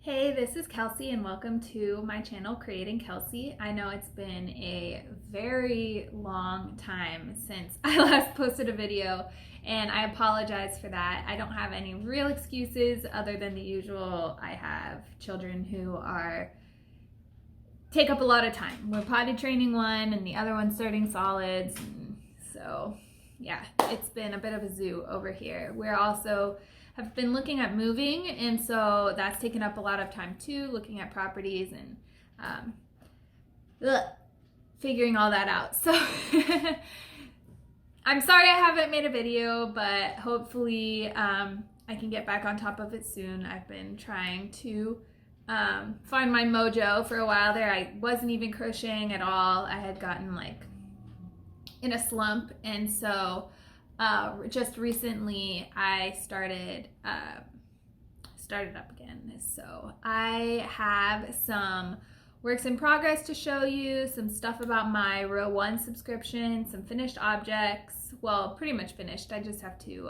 Hey, this is Kelsey and welcome to my channel, Creating Kelsey. I know it's been a very long time since I last posted a video and I apologize for that. I don't have any real excuses other than the usual. I have children who take up a lot of time. We're potty training one and the other one's starting solids. So yeah, it's been a bit of a zoo over here. We're also have been looking at moving, and so that's taken up a lot of time too, looking at properties and figuring all that out. So I'm sorry I haven't made a video, but hopefully I can get back on top of it soon. I've been trying to find my mojo for a while there. I wasn't even crocheting at all. I had gotten like in a slump, and so just recently I started up again. So I have some works in progress to show you, some stuff about my row 1 subscription, some finished objects. Well, pretty much finished. I just have to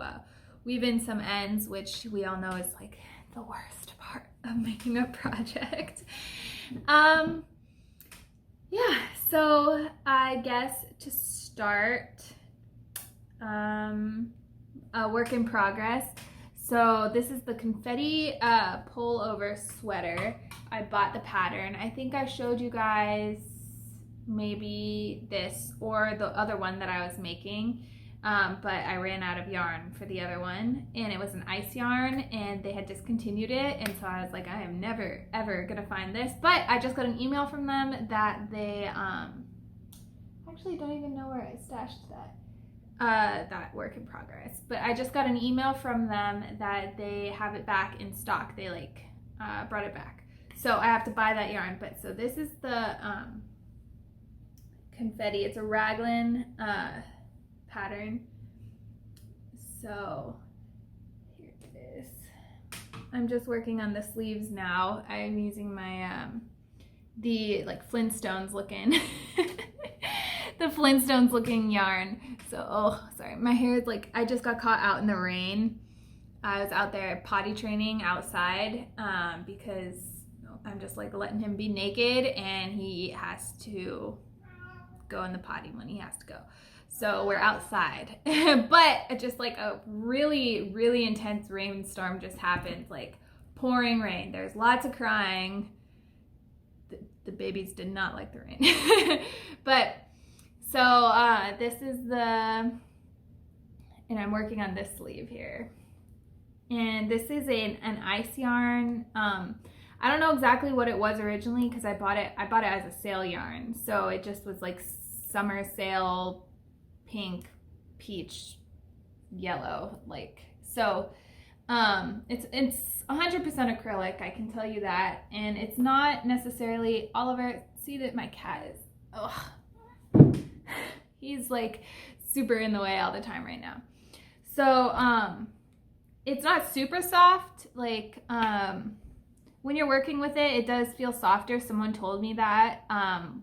weave in some ends, which we all know is like the worst part of making a project. Yeah, so I guess to start, a work in progress. So this is the confetti pullover sweater. I bought the pattern. I think I showed you guys maybe this or the other one that I was making, but I ran out of yarn for the other one, and it was an ice yarn and they had discontinued it, and so I was like, I am never ever gonna find this. But I just got an email from them that they actually don't even know where I stashed that work in progress, but I just got an email from them that they have it back in stock. They brought it back, so I have to buy that yarn. But so this is the confetti. It's a raglan pattern. So here it is. I'm just working on the sleeves now. I'm using my the Flintstones looking the Flintstones looking yarn. So, oh, sorry, my hair is I just got caught out in the rain. I was out there potty training outside because I'm just letting him be naked, and he has to go in the potty when he has to go. So we're outside, but just a really, really intense rainstorm just happened, pouring rain. There's lots of crying. The babies did not like the rain. But so this is and I'm working on this sleeve here. And this is an ice yarn. I don't know exactly what it was originally because I bought it as a sale yarn. So it just was summer sale, pink, peach, yellow, so it's 100% acrylic, I can tell you that. And it's not necessarily, Oliver, see that my cat is, he's super in the way all the time right now. So it's not super soft. When you're working with it, it does feel softer. Someone told me that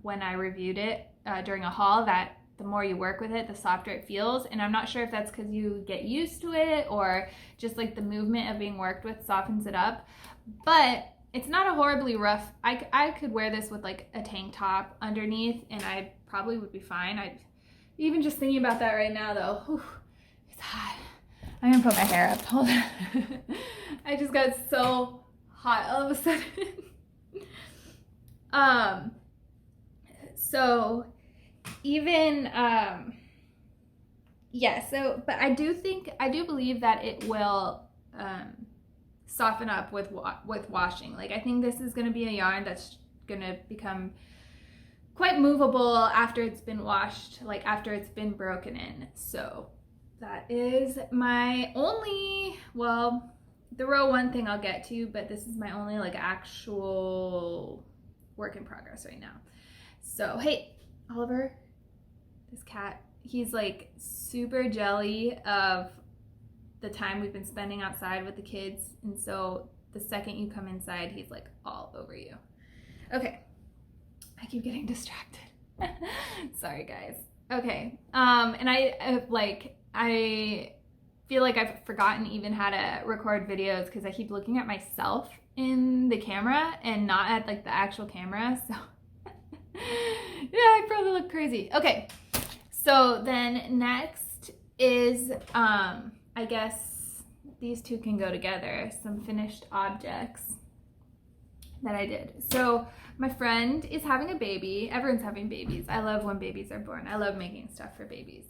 when I reviewed it during a haul, that the more you work with it, the softer it feels. And I'm not sure if that's because you get used to it or just the movement of being worked with softens it up. But it's not a horribly rough. I could wear this with a tank top underneath and I probably would be fine. Even just thinking about that right now though, whew, it's hot. I'm gonna put my hair up, hold on. I just got so hot all of a sudden. So even, yeah, so, but I do believe that it will soften up with washing. I think this is gonna be a yarn that's gonna become quite movable after it's been washed, after it's been broken in. So that is my only, well, the row 1 thing I'll get to, but this is my only actual work in progress right now. So hey, Oliver, this cat, he's super jelly of the time we've been spending outside with the kids, and so the second you come inside, he's all over you. Okay, I keep getting distracted. Sorry guys. Okay, and I feel like I've forgotten even how to record videos because I keep looking at myself in the camera and not at like the actual camera. So yeah, I probably look crazy. Okay, so then next is, I guess these two can go together, some finished objects that I did. So my friend is having a baby. Everyone's having babies. I love when babies are born. I love making stuff for babies.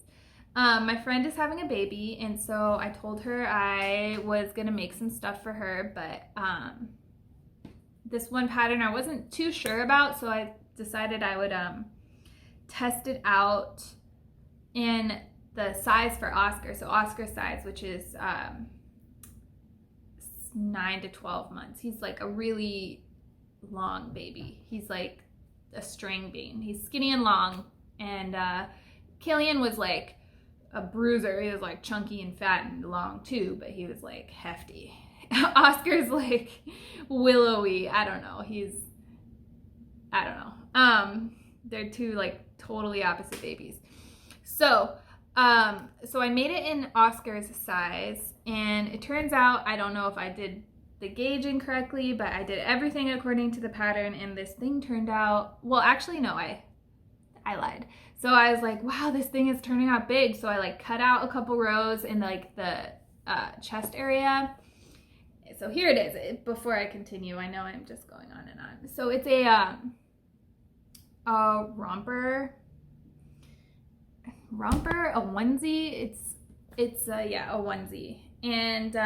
My friend is having a baby, and so I told her I was gonna make some stuff for her, but this one pattern I wasn't too sure about, so I decided I would test it out in the size for Oscar. So Oscar size, which is 9 to 12 months. He's like a really long baby. He's like a string bean. He's skinny and long, and Killian was like a bruiser. He was like chunky and fat and long too, but he was like hefty. Oscar's like willowy. I don't know. They're two like totally opposite babies. So I made it in Oscar's size, and it turns out, I don't know if I did the gauging correctly, but I did everything according to the pattern, and this thing turned out, well, actually, no, I lied. So I was like, wow, this thing is turning out big. So I like cut out a couple rows in like the chest area. So here it is. Before I continue, I know I'm just going on and on. So it's a romper, a onesie. It's a onesie. And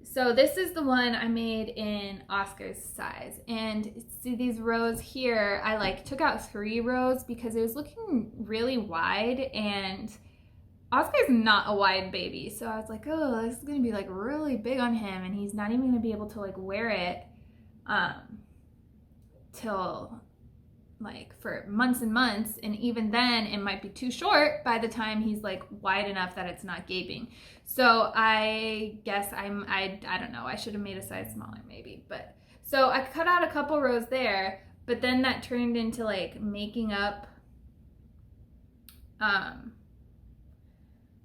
so this is the one I made in Oscar's size. And see these rows here, I like took out 3 rows because it was looking really wide, and Oscar's not a wide baby. So I was like, oh, this is gonna be like really big on him, and he's not even gonna be able to like wear it till like for months and months, and even then it might be too short by the time he's like wide enough that it's not gaping. So I guess I don't know, I should have made a size smaller maybe. But so I cut out a couple rows there, but then that turned into like making up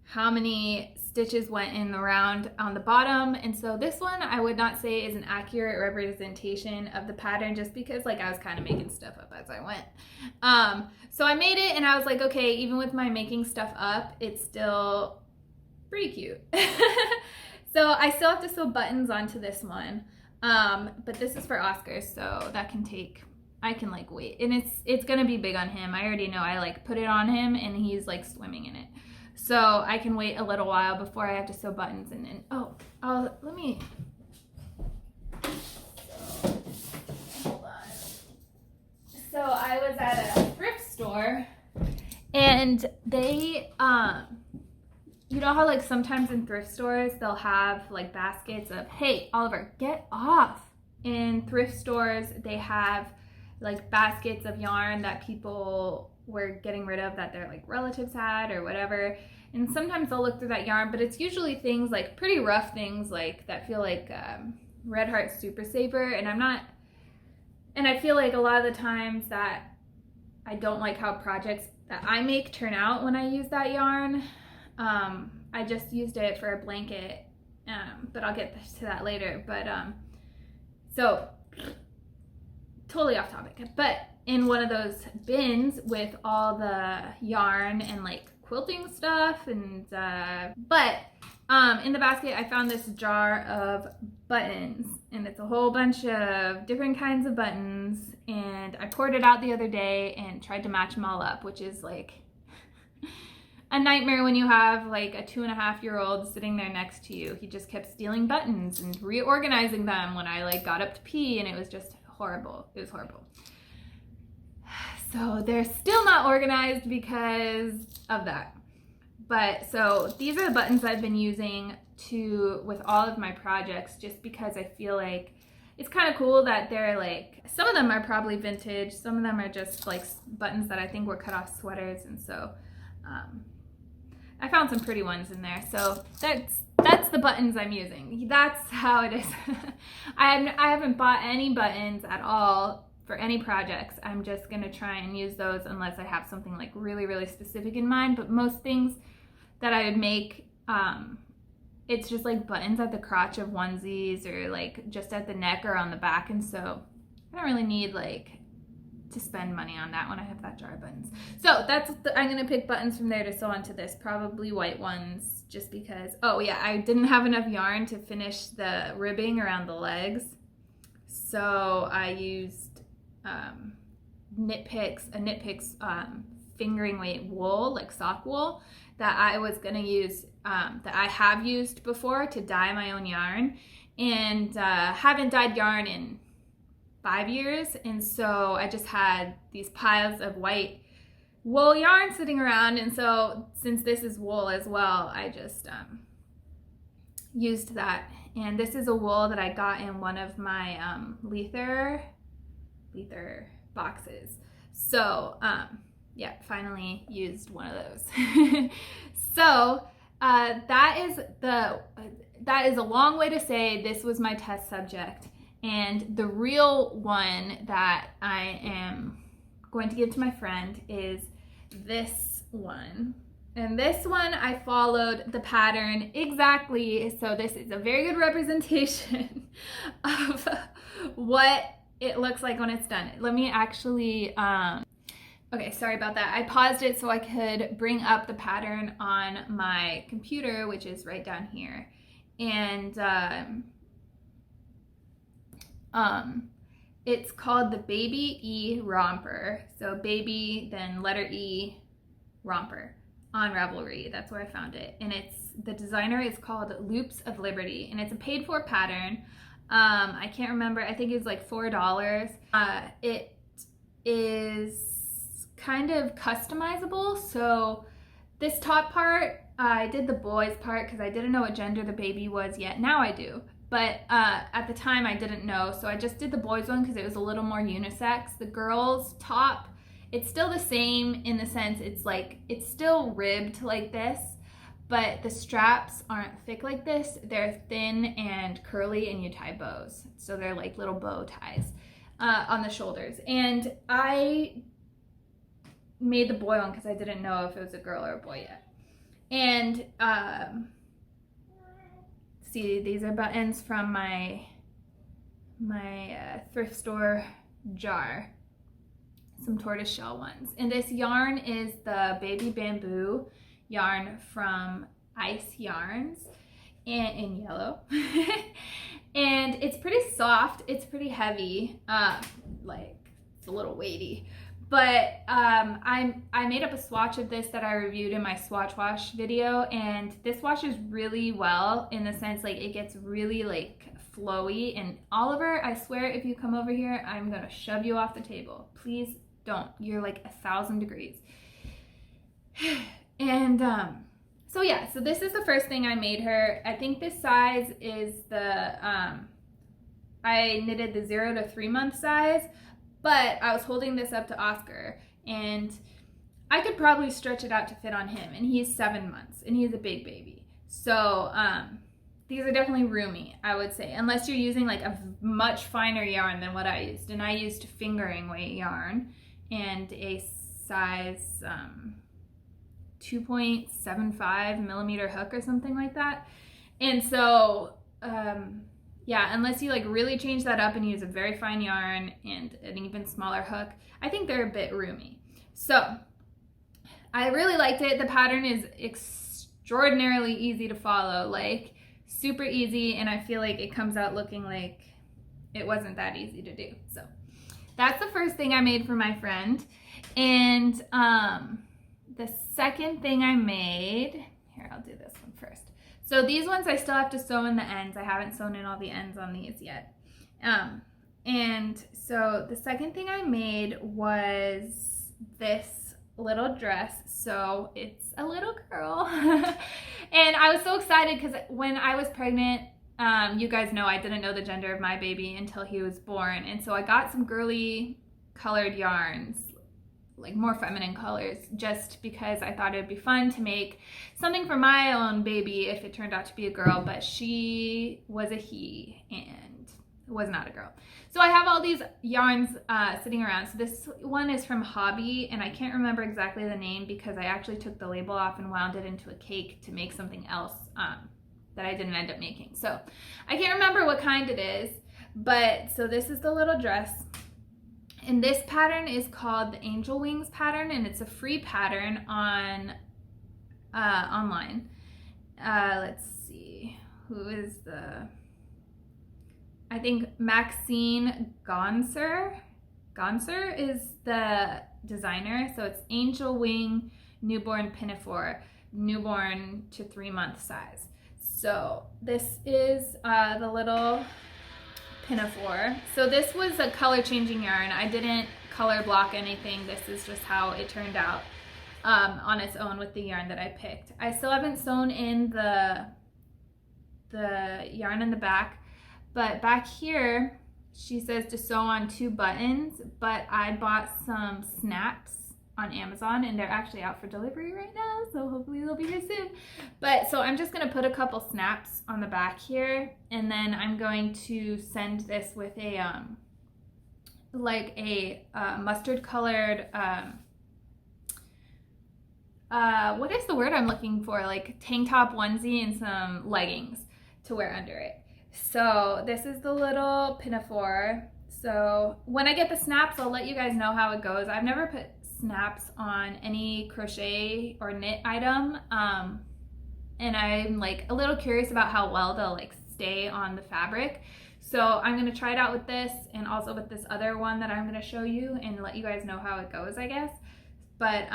how many stitches went in the round on the bottom. And so this one I would not say is an accurate representation of the pattern, just because like I was kind of making stuff up as I went. So I made it, and I was like, okay, even with my making stuff up, it's still pretty cute. So I still have to sew buttons onto this one, but this is for Oscar, so that can take, I can like wait, and it's gonna be big on him. I already know. I like put it on him, and he's like swimming in it. So I can wait a little while before I have to sew buttons. And then, let me, hold on. So I was at a thrift store, and they, you know how like sometimes in thrift stores, they'll have like baskets of, hey, Oliver, get off. In thrift stores, they have like baskets of yarn that people were getting rid of that their like relatives had or whatever, and sometimes they'll look through that yarn, but it's usually things like pretty rough things like that feel like Red Heart Super Saver, and I feel like a lot of the times that I don't like how projects that I make turn out when I use that yarn. I just used it for a blanket, but I'll get to that later. But so totally off topic, but in one of those bins with all the yarn and like quilting stuff, and in the basket I found this jar of buttons, and it's a whole bunch of different kinds of buttons, and I poured it out the other day and tried to match them all up, which is like a nightmare when you have like a 2.5-year-old sitting there next to you. He just kept stealing buttons and reorganizing them when I like got up to pee, and it was just horrible. It was horrible. So they're still not organized because of that. But so these are the buttons I've been using with all of my projects, just because I feel like it's kind of cool that they're like, some of them are probably vintage, some of them are just like buttons that I think were cut off sweaters, and so I found some pretty ones in there. So that's the buttons I'm using. That's how it is. I haven't bought any buttons at all for any projects. I'm just gonna try and use those unless I have something like really, really specific in mind. But most things that I would make it's just like buttons at the crotch of onesies or like just at the neck or on the back, and so I don't really need like to spend money on that when I have that jar of buttons. So I'm gonna pick buttons from there to sew onto this, probably white ones, just because. Oh yeah, I didn't have enough yarn to finish the ribbing around the legs, so I used Knit Picks fingering weight wool, like sock wool, that I was gonna use, that I have used before to dye my own yarn, and haven't dyed yarn in 5 years, and so I just had these piles of white wool yarn sitting around, and so since this is wool as well, I just used that. And this is a wool that I got in one of my Lether boxes. So yeah, finally used one of those. So that is a long way to say this was my test subject. And the real one that I am going to give to my friend is this one. And this one I followed the pattern exactly, so this is a very good representation of what it looks like when it's done. Let me actually, okay, sorry about that. I paused it so I could bring up the pattern on my computer, which is right down here. And it's called the Baby E Romper. So baby, then letter E, romper on Ravelry. That's where I found it. And the designer is called Loops of Liberty, and it's a paid for pattern. I can't remember, I think it's like $4. It is kind of customizable. So this top part, I did the boys part because I didn't know what gender the baby was yet. Now I do. But at the time I didn't know, so I just did the boys one because it was a little more unisex. The girls top, it's still the same in the sense it's still ribbed like this, but the straps aren't thick like this. They're thin and curly, and you tie bows. So they're like little bow ties on the shoulders. And I made the boy one because I didn't know if it was a girl or a boy yet. And see, these are buttons from my thrift store jar, some tortoiseshell ones. And this yarn is the Baby Bamboo yarn from Ice Yarns, and in yellow. And it's pretty soft, it's pretty heavy, like it's a little weighty. But I made up a swatch of this that I reviewed in my swatch wash video, and this washes really well in the sense like it gets really like flowy. And Oliver, I swear if you come over here, I'm gonna shove you off the table. Please don't. You're like 1,000 degrees. And so yeah, so this is the first thing I made her. I think this size is the, I knitted the 0 to 3 month size. But I was holding this up to Oscar, and I could probably stretch it out to fit on him, and he's 7 months, and he's a big baby. So these are definitely roomy, I would say, unless you're using like a much finer yarn than what I used. And I used fingering weight yarn and a size 2.75 millimeter hook or something like that. And so yeah, unless you like really change that up and use a very fine yarn and an even smaller hook, I think they're a bit roomy. So I really liked it. The pattern is extraordinarily easy to follow, like super easy, and I feel like it comes out looking like it wasn't that easy to do. So that's the first thing I made for my friend. And the second thing I made, here, I'll do this one first. So these ones I still have to sew in the ends. I haven't sewn in all the ends on these yet. And so the second thing I made was this little dress. So it's a little girl. And I was so excited because when I was pregnant, you guys know I didn't know the gender of my baby until he was born. And so I got some girly colored yarns, like more feminine colors, just because I thought it would be fun to make something for my own baby if it turned out to be a girl, but she was a he and was not a girl. So I have all these yarns sitting around. So this one is from Hobby, and I can't remember exactly the name because I actually took the label off and wound it into a cake to make something else that I didn't end up making. So I can't remember what kind it is, but so this is the little dress. And this pattern is called the Angel Wings pattern, and it's a free pattern on online. Let's see, who is I think Maxine Gonser is the designer. So it's Angel Wing Newborn Pinafore, newborn to 3-month size. So this is the little pinafore. So this was a color changing yarn. I didn't color block anything. This is just how it turned out on its own with the yarn that I picked. I still haven't sewn in the yarn in the back, but back here she says to sew on 2 buttons, but I bought some snaps on Amazon and they're actually out for delivery right now, so hopefully they'll be here soon. But so I'm just gonna put a couple snaps on the back here, and then I'm going to send this with a like a mustard colored what is the word I'm looking for, like tank top onesie and some leggings to wear under it. So this is the little pinafore. So when I get the snaps, I'll let you guys know how it goes. I've never put snaps on any crochet or knit item, and I'm like a little curious about how well they'll like stay on the fabric. So I'm gonna try it out with this and also with this other one that I'm gonna show you and let you guys know how it goes, I guess. But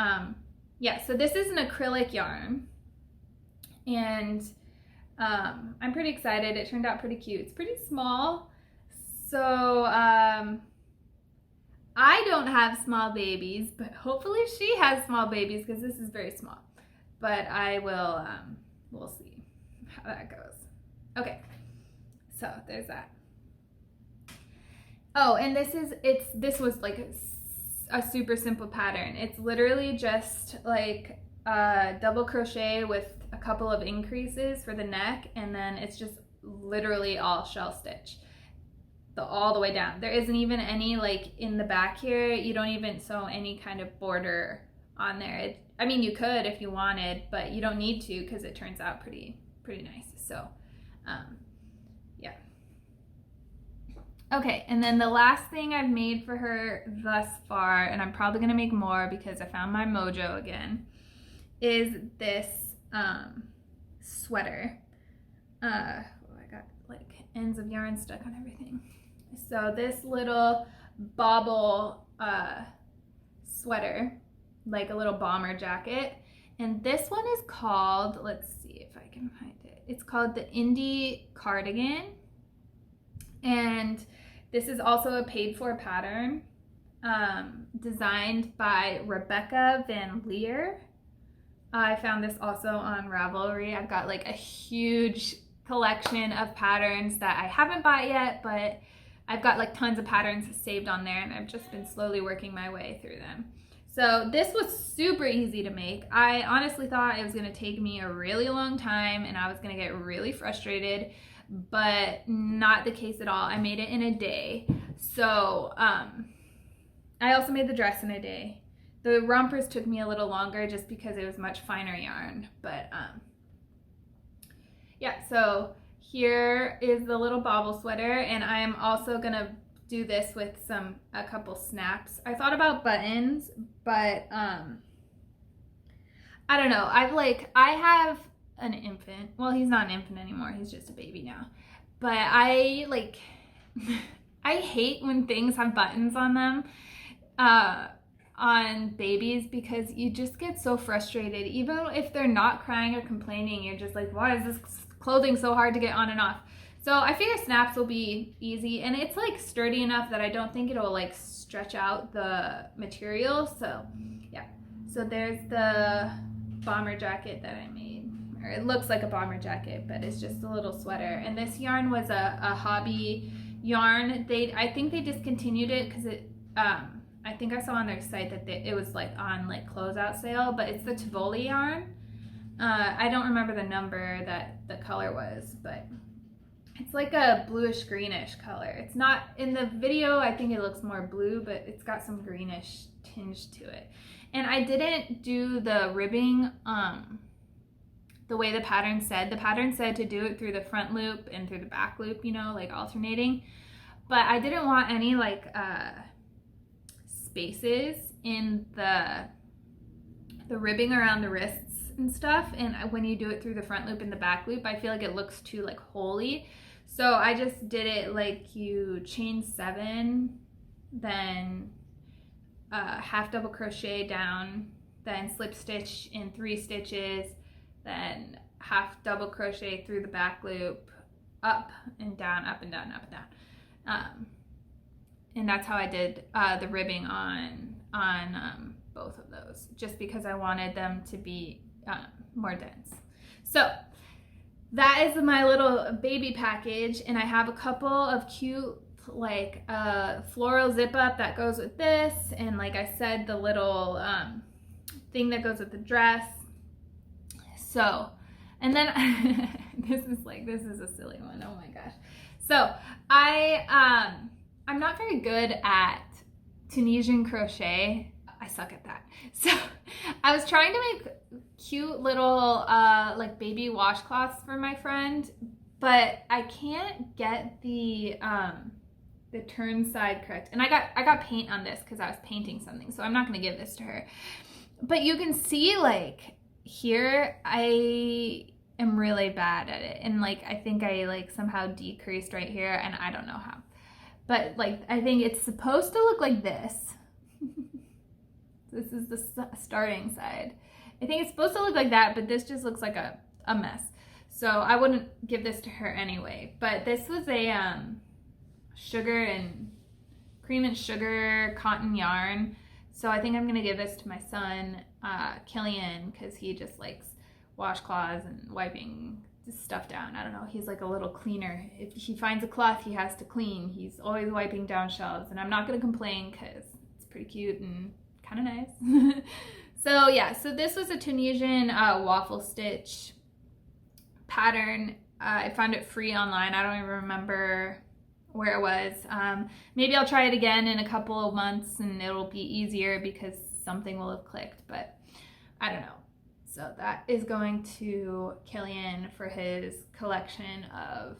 yeah, so this is an acrylic yarn, and I'm pretty excited. It turned out pretty cute. It's pretty small. So I don't have small babies, but hopefully she has small babies because this is very small. But I will, we'll see how that goes. Okay, so there's that. Oh, and this was like a super simple pattern. It's literally just like double crochet with a couple of increases for the neck, and then it's just literally all shell stitch all the way down. There isn't even any like in the back here. You don't even sew any kind of border on there. I mean, you could if you wanted, but you don't need to because it turns out pretty nice. So yeah. Okay, and then the last thing I've made for her thus far, and I'm probably gonna make more because I found my mojo again, is this sweater. Oh, I got like ends of yarn stuck on everything. So this little bobble sweater, like a little bomber jacket, and this one is called, let's see if I can find it, it's called the Indie Cardigan, and this is also a paid for pattern, designed by Rebecca Van Leer. I found this also on Ravelry. I've got like a huge collection of patterns that I haven't bought yet, but I've got like tons of patterns saved on there, and I've just been slowly working my way through them. So this was super easy to make. I honestly thought it was gonna take me a really long time and I was gonna get really frustrated, but not the case at all. I made it in a day. So I also made the dress in a day. The rompers took me a little longer just because it was much finer yarn, but yeah, so here is the little bobble sweater, and I am also gonna do this with a couple snaps. I thought about buttons, but I don't know. I have an infant. Well, he's not an infant anymore. He's just a baby now. But I hate when things have buttons on them on babies, because you just get so frustrated. Even if they're not crying or complaining, you're just like, why is this clothing so hard to get on and off? So I figure snaps will be easy, and it's like sturdy enough that I don't think it'll like stretch out the material. So yeah, so there's the bomber jacket that I made, or it looks like a bomber jacket, but it's just a little sweater. And this yarn was a hobby yarn. I think they discontinued it because it I think I saw on their site that it was like on like closeout sale, but it's the Tivoli yarn. I don't remember the number that the color was, but it's like a bluish greenish color. It's not in the video, I think it looks more blue, but it's got some greenish tinge to it. And I didn't do the ribbing the way the pattern said. The pattern said to do it through the front loop and through the back loop, you know, like alternating. But I didn't want any like spaces in the ribbing around the wrists and stuff. And when you do it through the front loop and the back loop, I feel like it looks too like holy. So I just did it like you chain 7, then half double crochet down, then slip stitch in 3 stitches, then half double crochet through the back loop, up and down, up and down, up and down. And that's how I did the ribbing on both of those, just because I wanted them to be more dense. So that is my little baby package, and I have a couple of cute like floral zip up that goes with this, and like I said, the little thing that goes with the dress. So, and then this is a silly one. Oh my gosh. So I'm not very good at Tunisian crochet. I suck at that. So I was trying to make cute little like baby washcloths for my friend, but I can't get the turn side correct. And I got paint on this because I was painting something, so I'm not gonna give this to her. But you can see like here I am really bad at it, and like I think I like somehow decreased right here, and I don't know how. But like I think it's supposed to look like this. This is the starting side. I think it's supposed to look like that, but this just looks like a mess. So I wouldn't give this to her anyway. But this was a sugar and cream and sugar cotton yarn. So I think I'm gonna give this to my son, Killian, because he just likes washcloths and wiping stuff down. I don't know, he's like a little cleaner. If he finds a cloth he has to clean, he's always wiping down shelves, and I'm not gonna complain because it's pretty cute and kind of nice. So yeah, so this was a Tunisian waffle stitch pattern. I found it free online. I don't even remember where it was. Maybe I'll try it again in a couple of months and it'll be easier because something will have clicked, but I don't know. So that is going to Killian for his collection of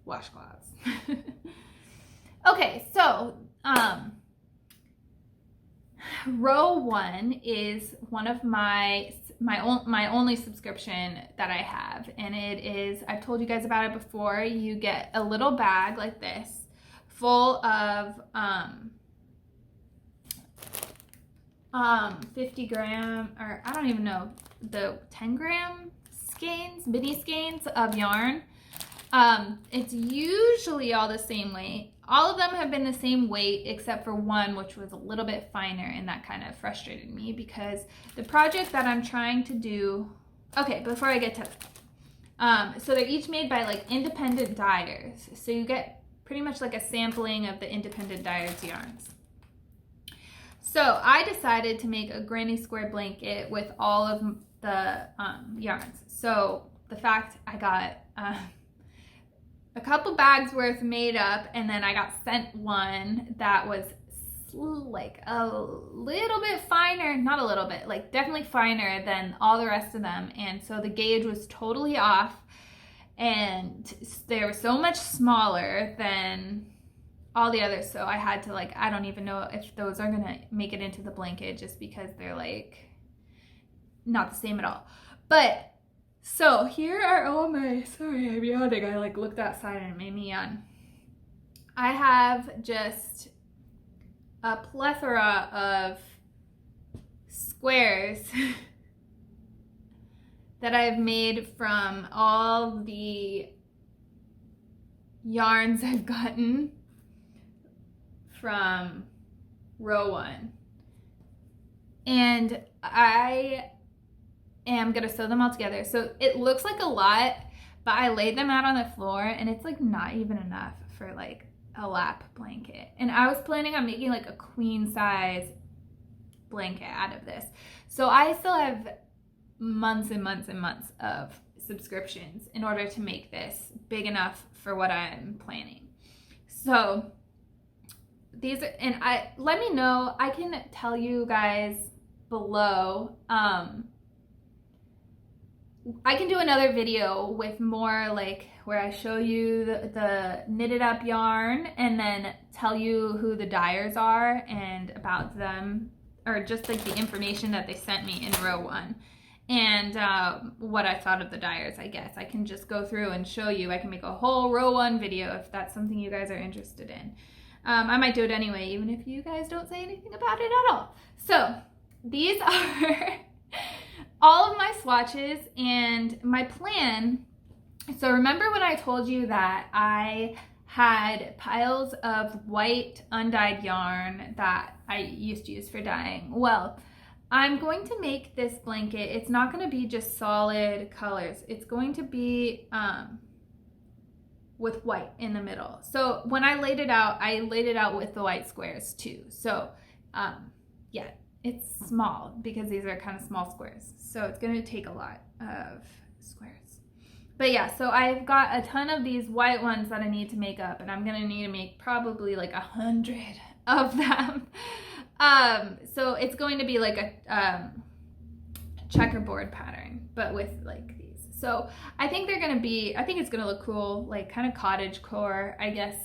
washcloths. Okay, so row 1 is one of my only subscription that I have, and it is, I've told you guys about it before. You get a little bag like this full of 50 gram, or I don't even know, the 10 gram skeins, mini skeins of yarn. It's usually all the same weight. All of them have been the same weight except for one, which was a little bit finer, and that kind of frustrated me because the project that I'm trying to do, okay, before I get to that, so they're each made by like independent dyers. So you get pretty much like a sampling of the independent dyers yarns. So I decided to make a granny square blanket with all of the yarns. So the fact I got a couple bags worth made up, and then I got sent one that was like a little bit finer, not a little bit, like definitely finer than all the rest of them. And so the gauge was totally off, and they were so much smaller than all the others. So I had to like, I don't even know if those are gonna make it into the blanket just because they're like not the same at all. But so here are all my, sorry I'm yawning, I like looked outside and it made me yawn. I have just a plethora of squares that I've made from all the yarns I've gotten from row 1. And I am gonna sew them all together. So it looks like a lot, but I laid them out on the floor and it's like not even enough for like a lap blanket. And I was planning on making like a queen size blanket out of this. So I still have months and months and months of subscriptions in order to make this big enough for what I'm planning. So these are, and let me know, I can tell you guys below I can do another video with more like where I show you the knitted up yarn and then tell you who the dyers are and about them, or just like the information that they sent me in row 1 and what I thought of the dyers. I guess I can just go through and show you. I can make a whole row 1 video if that's something you guys are interested in. I might do it anyway, even if you guys don't say anything about it at all. So these are all of my swatches and my plan. So remember when I told you that I had piles of white undyed yarn that I used to use for dyeing? Well, I'm going to make this blanket. It's not going to be just solid colors. It's going to be with white in the middle. So when I laid it out with the white squares too. So yeah, it's small because these are kind of small squares. So it's going to take a lot of squares. But yeah, so I've got a ton of these white ones that I need to make up, and I'm going to need to make probably like 100 of them. So it's going to be like a checkerboard pattern, but with like these. So I think it's going to look cool, like kind of cottagecore, I guess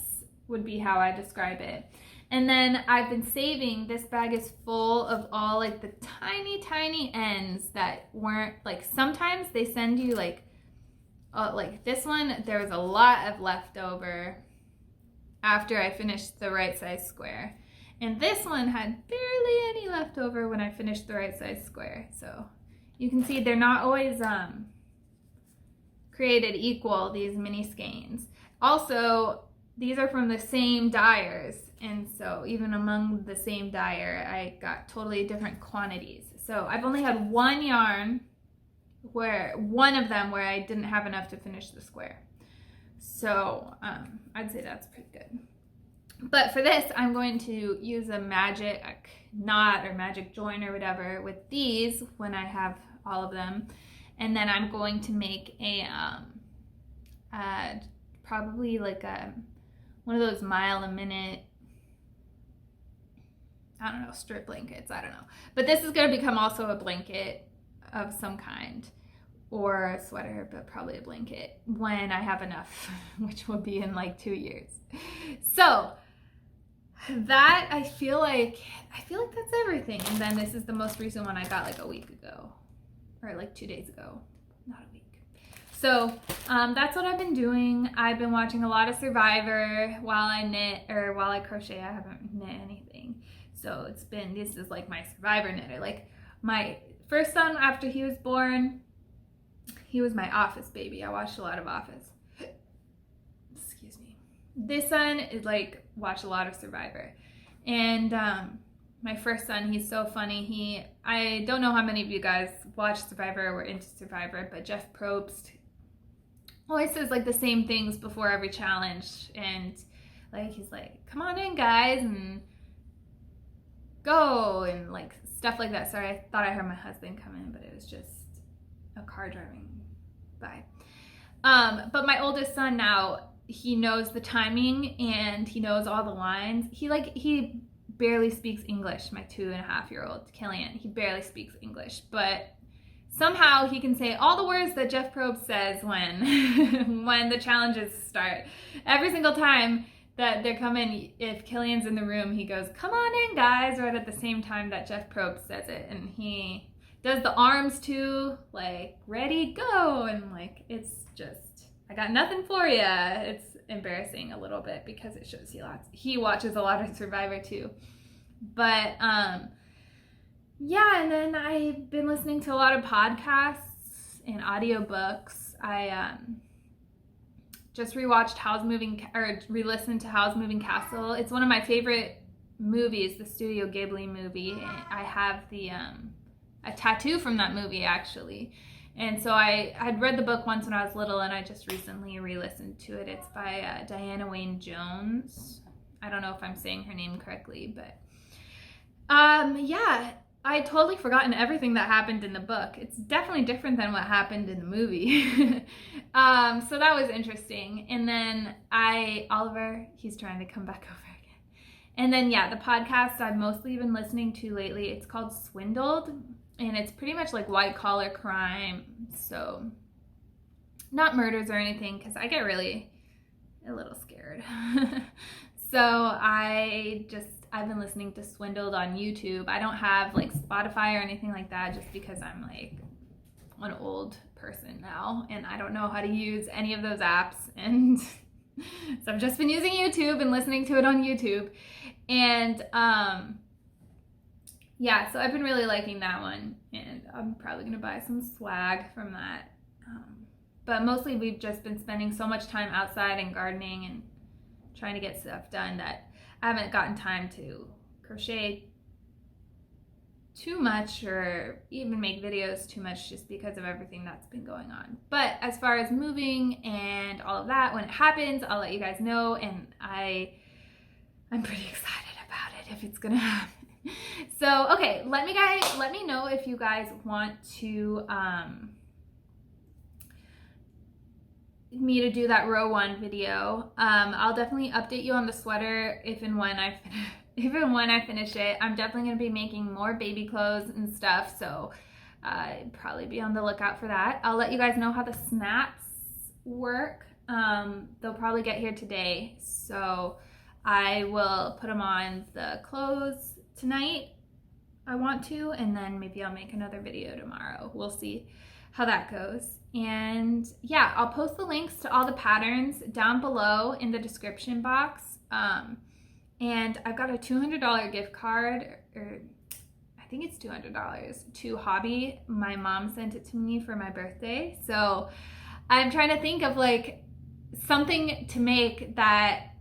would be how I describe it. And then I've been saving, this bag is full of all like the tiny ends that weren't, like sometimes they send you like this one, there was a lot of leftover after I finished the right size square. And this one had barely any leftover when I finished the right size square. So you can see they're not always created equal, these mini skeins. Also, these are from the same dyers. And so even among the same dyer, I got totally different quantities. So I've only had one yarn one of them where I didn't have enough to finish the square. So I'd say that's pretty good. But for this, I'm going to use a magic knot or magic join or whatever with these when I have all of them. And then I'm going to make a probably like one of those mile a minute, I don't know, strip blankets, I don't know. But this is going to become also a blanket of some kind, or a sweater, but probably a blanket when I have enough, which will be in like 2 years. So that, I feel like that's everything. And then this is the most recent one I got like a week ago, or like 2 days ago, not a week. So that's what I've been doing. I've been watching a lot of Survivor while I knit, or while I crochet. I haven't knit anything. So this is like my Survivor knitter. Like my first son, after he was born, he was my Office baby. I watched a lot of Office. Excuse me. This son is like, watched a lot of Survivor. And my first son, he's so funny. I don't know how many of you guys watch Survivor or were into Survivor, but Jeff Probst always says like the same things before every challenge. And like, he's like, come on in guys, and go, and like stuff like that. Sorry, I thought I heard my husband come in, but it was just a car driving by. But my oldest son now, he knows the timing and he knows all the lines. He barely speaks English. My 2.5-year-old Killian, he barely speaks English, but somehow he can say all the words that Jeff Probst says when the challenges start. Every single time that they're coming, if Killian's in the room, he goes, come on in guys, right at the same time that Jeff Probst says it. And he does the arms too, like ready, go. And like, it's just, I got nothing for you. It's embarrassing a little bit because it shows he watches a lot of Survivor too. But yeah, and then I've been listening to a lot of podcasts and audiobooks. I just re-listened to Howl's Moving Castle. It's one of my favorite movies, the Studio Ghibli movie. I have a tattoo from that movie actually. And so I had read the book once when I was little, and I just recently re-listened to it. It's by Diana Wayne Jones. I don't know if I'm saying her name correctly, but yeah, I had totally forgotten everything that happened in the book. It's definitely different than what happened in the movie. So that was interesting. And then Oliver, he's trying to come back over again. And then yeah, the podcast I've mostly been listening to lately, it's called Swindled. and it's pretty much like white collar crime, so not murders or anything, because I get really a little scared. So I've been listening to Swindled on YouTube. I don't have like Spotify or anything like that, just because I'm like an old person now and I don't know how to use any of those apps, and so I've just been using YouTube and listening to it on YouTube. And yeah, so I've been really liking that one, and I'm probably gonna buy some swag from that. But mostly we've just been spending so much time outside and gardening and trying to get stuff done that I haven't gotten time to crochet too much or even make videos too much, just because of everything that's been going on. But as far as moving and all of that, when it happens, I'll let you guys know, and I'm pretty excited about it if it's gonna happen. So okay, let me know if you guys want to me to do that row 1 video. I'll definitely update you on the sweater if and when I finish it. I'm definitely going to be making more baby clothes and stuff, so probably be on the lookout for that. I'll let you guys know how the snaps work. They'll probably get here today, so I will put them on the clothes tonight. I want to, and then maybe I'll make another video tomorrow. We'll see how that goes. And yeah, I'll post the links to all the patterns down below in the description box. And I've got a $200 gift card, or I think it's $200, to Hobby. My mom sent it to me for my birthday. So I'm trying to think of like something to make that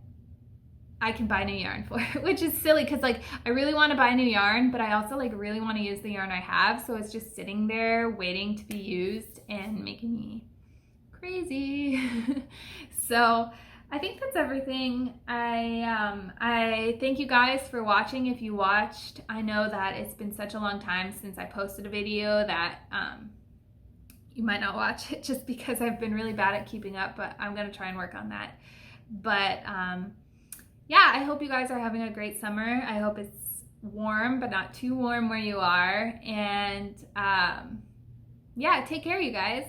I can buy new yarn for, which is silly because like I really want to buy new yarn, but I also like really want to use the yarn I have, so it's just sitting there waiting to be used and making me crazy. So I think that's everything. I thank you guys for watching. If you watched, I know that it's been such a long time since I posted a video that you might not watch it just because I've been really bad at keeping up, but I'm gonna try and work on that. But yeah, I hope you guys are having a great summer. I hope it's warm, but not too warm where you are. And yeah, take care, you guys.